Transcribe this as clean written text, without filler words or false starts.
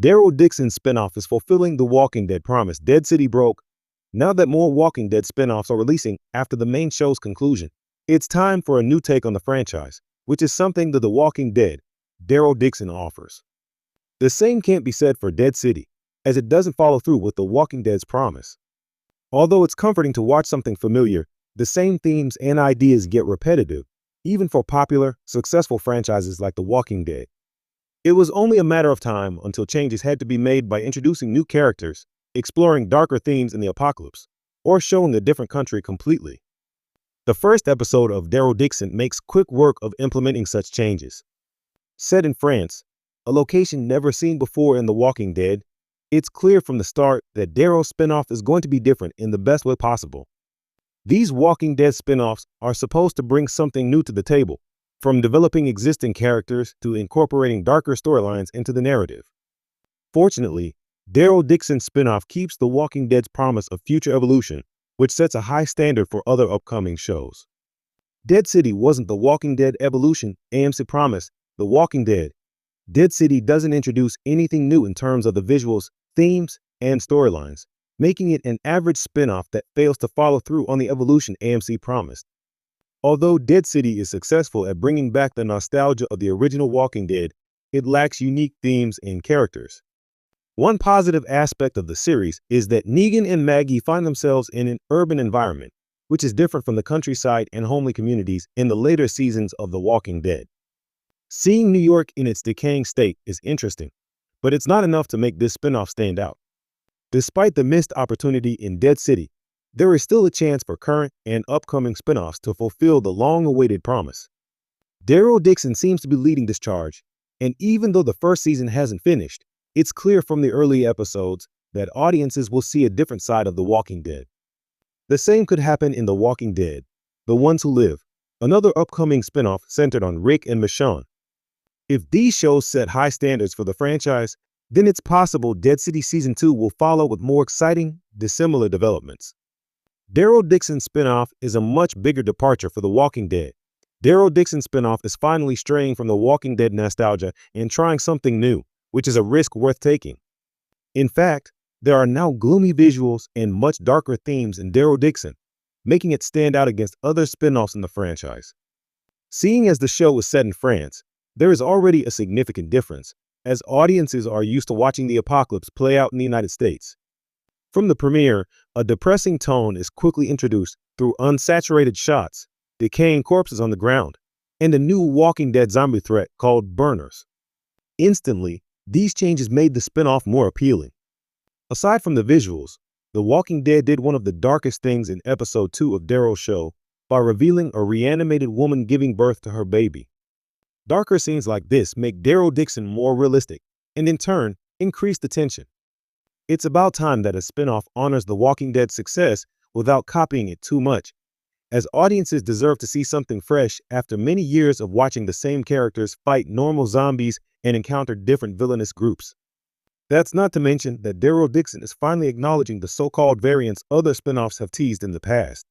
Daryl Dixon's spinoff is fulfilling the Walking Dead promise. Dead City broke. Now that more Walking Dead spinoffs are releasing after the main show's conclusion, it's time for a new take on the franchise, which is something that The Walking Dead, Daryl Dixon offers. The same can't be said for Dead City, as it doesn't follow through with The Walking Dead's promise. Although it's comforting to watch something familiar, the same themes and ideas get repetitive, even for popular, successful franchises like The Walking Dead. It was only a matter of time until changes had to be made by introducing new characters, exploring darker themes in the apocalypse, or showing a different country completely. The first episode of Daryl Dixon makes quick work of implementing such changes. Set in France, a location never seen before in The Walking Dead, it's clear from the start that Daryl's spinoff is going to be different in the best way possible. These Walking Dead spinoffs are supposed to bring something new to the table, from developing existing characters to incorporating darker storylines into the narrative. Fortunately, Daryl Dixon's spinoff keeps The Walking Dead's promise of future evolution, which sets a high standard for other upcoming shows. Dead City wasn't The Walking Dead evolution AMC promised. The Walking Dead, Dead City doesn't introduce anything new in terms of the visuals, themes, and storylines, making it an average spinoff that fails to follow through on the evolution AMC promised. Although Dead City is successful at bringing back the nostalgia of the original Walking Dead, it lacks unique themes and characters. One positive aspect of the series is that Negan and Maggie find themselves in an urban environment, which is different from the countryside and homely communities in the later seasons of The Walking Dead. Seeing New York in its decaying state is interesting, but it's not enough to make this spinoff stand out. Despite the missed opportunity in Dead City, there is still a chance for current and upcoming spinoffs to fulfill the long-awaited promise. Daryl Dixon seems to be leading this charge, and even though the first season hasn't finished, it's clear from the early episodes that audiences will see a different side of The Walking Dead. The same could happen in The Walking Dead, The Ones Who Live, another upcoming spinoff centered on Rick and Michonne. If these shows set high standards for the franchise, then it's possible Dead City Season 2 will follow with more exciting, dissimilar developments. Daryl Dixon's spinoff is a much bigger departure for The Walking Dead. Daryl Dixon's spinoff is finally straying from The Walking Dead nostalgia and trying something new, which is a risk worth taking. In fact, there are now gloomy visuals and much darker themes in Daryl Dixon, making it stand out against other spinoffs in the franchise. Seeing as the show is set in France, there is already a significant difference, as audiences are used to watching the apocalypse play out in the United States. From the premiere, a depressing tone is quickly introduced through unsaturated shots, decaying corpses on the ground, and a new Walking Dead zombie threat called burners. Instantly, these changes made the spinoff more appealing. Aside from the visuals, The Walking Dead did one of the darkest things in episode 2 of Daryl's show by revealing a reanimated woman giving birth to her baby. Darker scenes like this make Daryl Dixon more realistic and, in turn, increase the tension. It's about time that a spinoff honors The Walking Dead's success without copying it too much, as audiences deserve to see something fresh after many years of watching the same characters fight normal zombies and encounter different villainous groups. That's not to mention that Daryl Dixon is finally acknowledging the so-called variants other spinoffs have teased in the past.